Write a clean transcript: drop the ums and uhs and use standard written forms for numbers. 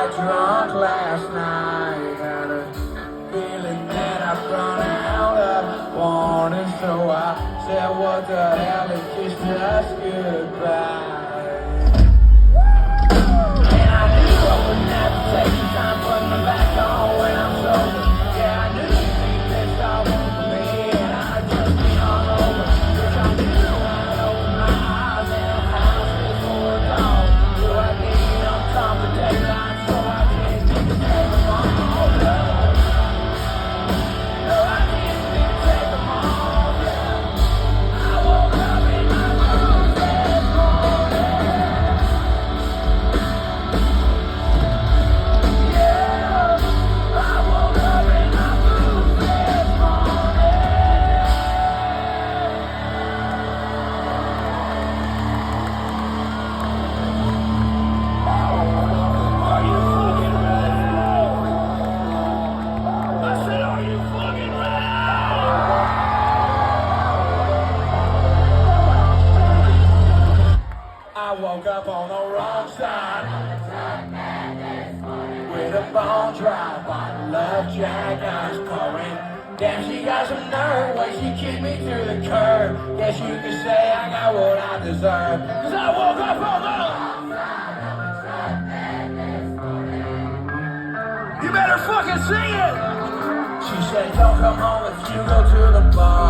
got drunk last night, had a feeling that I've run out of warning, so I said, what the hell, and kissed us goodbye. And I knew I wouldn't have to take the time putting my back on when I'm sober. Yeah, I knew you'd be pissed off over me, and I'd just be hungover. Bitch, I knew I'd open my eyes in a house is full of dogs. Do I need enough time to daylight so I can't take the take them all? No, I didn't need to take them all, yeah. I woke up in my room this morning. Yeah, I woke up in my room this morning. Are you fucking ready? I said, are you fucking ready? I woke up on the wrong side with a bone dry bottle of Jack Ice pouring. Damn, she got some nerve when she kicked me to the curb. Guess you could say I got what I deserve, 'cause I woke up on the... You better fucking sing it! She said, don't come home if you go to the bar.